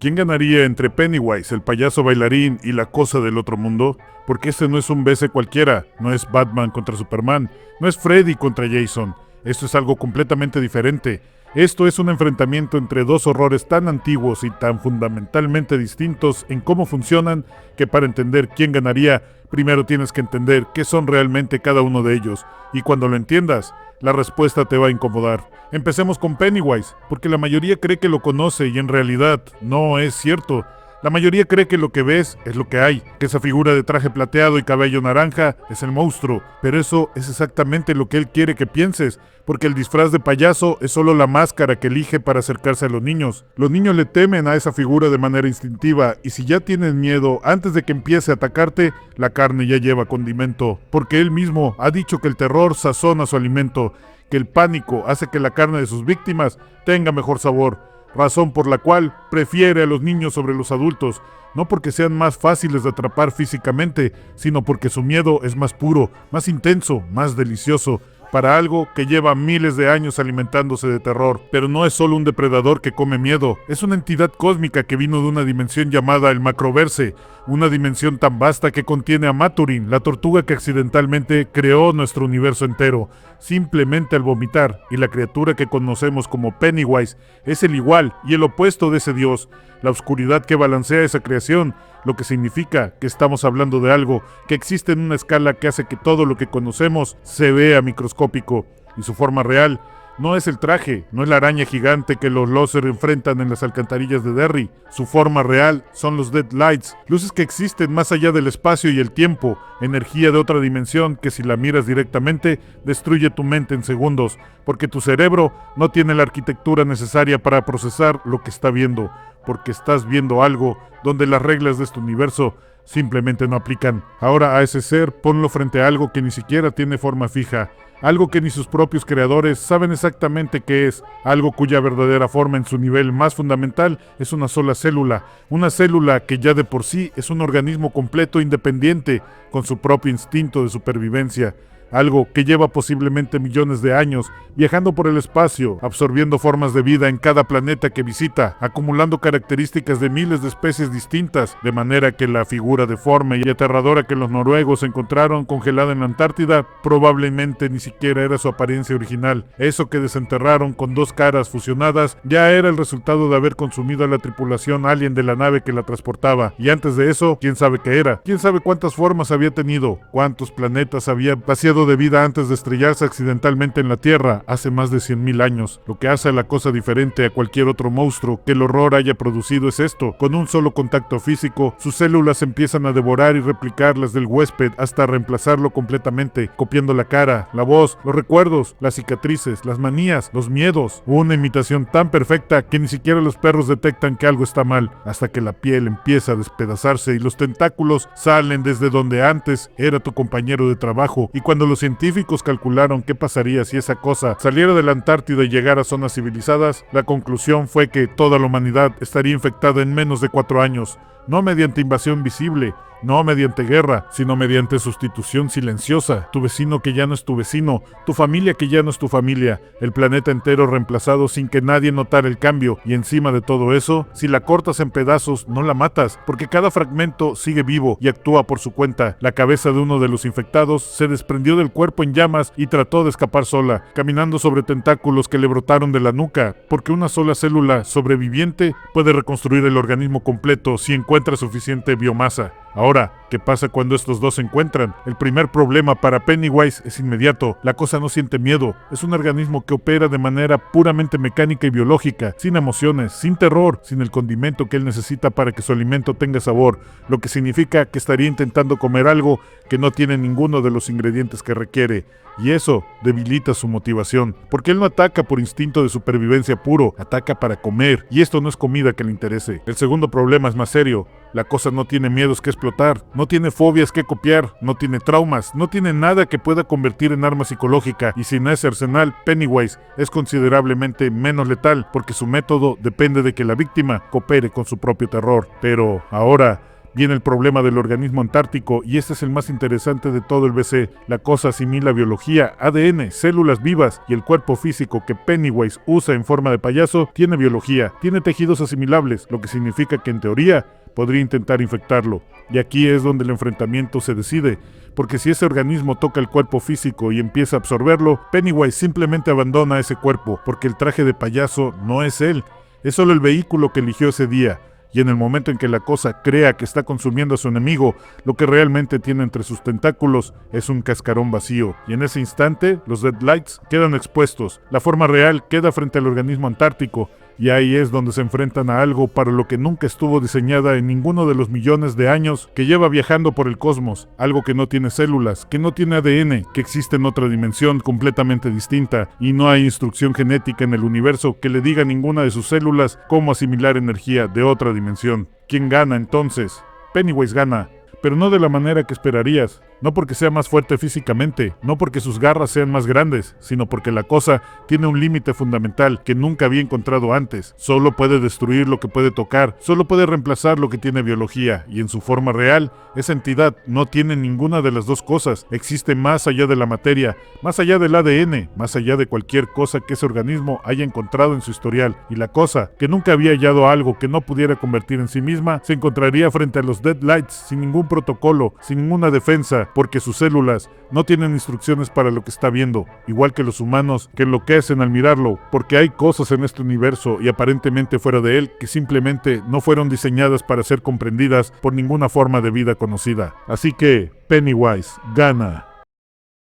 ¿Quién ganaría entre Pennywise, el payaso bailarín, y la cosa del otro mundo? Porque este no es un BC cualquiera, no es Batman contra Superman, no es Freddy contra Jason. Esto es algo completamente diferente. Esto es un enfrentamiento entre dos horrores tan antiguos y tan fundamentalmente distintos en cómo funcionan, que para entender quién ganaría, primero tienes que entender qué son realmente cada uno de ellos. Y cuando lo entiendas, la respuesta te va a incomodar. Empecemos con Pennywise, porque la mayoría cree que lo conoce y en realidad no es cierto. La mayoría cree que lo que ves es lo que hay, que esa figura de traje plateado y cabello naranja es el monstruo, pero eso es exactamente lo que él quiere que pienses, porque el disfraz de payaso es solo la máscara que elige para acercarse a los niños. Los niños le temen a esa figura de manera instintiva, y si ya tienen miedo, antes de que empiece a atacarte, la carne ya lleva condimento, porque él mismo ha dicho que el terror sazona su alimento, que el pánico hace que la carne de sus víctimas tenga mejor sabor. Razón por la cual prefiere a los niños sobre los adultos, no porque sean más fáciles de atrapar físicamente, sino porque su miedo es más puro, más intenso, más delicioso, para algo que lleva miles de años alimentándose de terror. Pero no es solo un depredador que come miedo, es una entidad cósmica que vino de una dimensión llamada el Macroverse, una dimensión tan vasta que contiene a Maturin, la tortuga que accidentalmente creó nuestro universo entero, simplemente al vomitar, y la criatura que conocemos como Pennywise es el igual y el opuesto de ese dios, la oscuridad que balancea esa creación, lo que significa que estamos hablando de algo que existe en una escala que hace que todo lo que conocemos se vea microscópico, y su forma real no es el traje, no es la araña gigante que los Loser enfrentan en las alcantarillas de Derry. Su forma real son los Deadlights, luces que existen más allá del espacio y el tiempo, energía de otra dimensión que si la miras directamente destruye tu mente en segundos, porque tu cerebro no tiene la arquitectura necesaria para procesar lo que está viendo, porque estás viendo algo donde las reglas de este universo simplemente no aplican. Ahora a ese ser ponlo frente a algo que ni siquiera tiene forma fija, algo que ni sus propios creadores saben exactamente qué es, algo cuya verdadera forma en su nivel más fundamental es una sola célula, una célula que ya de por sí es un organismo completo independiente, con su propio instinto de supervivencia. Algo que lleva posiblemente millones de años viajando por el espacio, absorbiendo formas de vida en cada planeta que visita, acumulando características de miles de especies distintas, de manera que la figura deforme y aterradora que los noruegos encontraron congelada en la Antártida probablemente ni siquiera era su apariencia original. Eso que desenterraron con dos caras fusionadas ya era el resultado de haber consumido a la tripulación alien de la nave que la transportaba, y antes de eso, quién sabe qué era, quién sabe cuántas formas había tenido, cuántos planetas había vaciado de vida antes de estrellarse accidentalmente en la Tierra hace más de 100.000 años. Lo que hace a la cosa diferente a cualquier otro monstruo que el horror haya producido es esto: con un solo contacto físico, sus células empiezan a devorar y replicar las del huésped hasta reemplazarlo completamente, copiando la cara, la voz, los recuerdos, las cicatrices, las manías, los miedos. Una imitación tan perfecta que ni siquiera los perros detectan que algo está mal, hasta que la piel empieza a despedazarse y los tentáculos salen desde donde antes era tu compañero de trabajo. Y cuando los científicos calcularon qué pasaría si esa cosa saliera de la Antártida y llegara a zonas civilizadas, la conclusión fue que toda la humanidad estaría infectada en menos de 4 años, no mediante invasión visible, no mediante guerra, sino mediante sustitución silenciosa. Tu vecino que ya no es tu vecino, tu familia que ya no es tu familia, el planeta entero reemplazado sin que nadie notara el cambio. Y encima de todo eso, si la cortas en pedazos, no la matas, porque cada fragmento sigue vivo y actúa por su cuenta. La cabeza de uno de los infectados se desprendió del cuerpo en llamas y trató de escapar sola, caminando sobre tentáculos que le brotaron de la nuca, porque una sola célula sobreviviente puede reconstruir el organismo completo si encuentra suficiente biomasa. Ahora, ¿qué pasa cuando estos dos se encuentran? El primer problema para Pennywise es inmediato. La cosa no siente miedo. Es un organismo que opera de manera puramente mecánica y biológica, sin emociones, sin terror, sin el condimento que él necesita para que su alimento tenga sabor, lo que significa que estaría intentando comer algo que no tiene ninguno de los ingredientes que requiere. Y eso debilita su motivación, porque él no ataca por instinto de supervivencia puro, ataca para comer, y esto no es comida que le interese. El segundo problema es más serio. La cosa no tiene miedos que explotar, no tiene fobias que copiar, no tiene traumas, no tiene nada que pueda convertir en arma psicológica, y sin ese arsenal, Pennywise es considerablemente menos letal, porque su método depende de que la víctima coopere con su propio terror. Pero ahora, Viene el problema del organismo antártico y este es el más interesante de todo el BC. La cosa asimila biología, ADN, células vivas y el cuerpo físico que Pennywise usa en forma de payaso tiene biología, tiene tejidos asimilables, lo que significa que en teoría podría intentar infectarlo. Y aquí es donde el enfrentamiento se decide, porque si ese organismo toca el cuerpo físico y empieza a absorberlo, Pennywise simplemente abandona ese cuerpo, porque el traje de payaso no es él, es solo el vehículo que eligió ese día. Y en el momento en que la cosa crea que está consumiendo a su enemigo, lo que realmente tiene entre sus tentáculos es un cascarón vacío. Y en ese instante, los Deadlights quedan expuestos. La forma real queda frente al organismo antártico. Y ahí es donde se enfrentan a algo para lo que nunca estuvo diseñada en ninguno de los millones de años que lleva viajando por el cosmos. Algo que no tiene células, que no tiene ADN, que existe en otra dimensión completamente distinta y no hay instrucción genética en el universo que le diga a ninguna de sus células cómo asimilar energía de otra dimensión. ¿Quién gana entonces? Pennywise gana, pero no de la manera que esperarías. No porque sea más fuerte físicamente, no porque sus garras sean más grandes, sino porque la cosa tiene un límite fundamental que nunca había encontrado antes. Solo puede destruir lo que puede tocar, solo puede reemplazar lo que tiene biología, y en su forma real, esa entidad no tiene ninguna de las dos cosas. Existe más allá de la materia, más allá del ADN, más allá de cualquier cosa que ese organismo haya encontrado en su historial. Y la cosa, que nunca había hallado algo que no pudiera convertir en sí misma, se encontraría frente a los Deadlights sin ningún protocolo, sin ninguna defensa, porque sus células no tienen instrucciones para lo que está viendo, igual que los humanos que enloquecen al mirarlo, porque hay cosas en este universo y aparentemente fuera de él que simplemente no fueron diseñadas para ser comprendidas por ninguna forma de vida conocida. Así que Pennywise gana.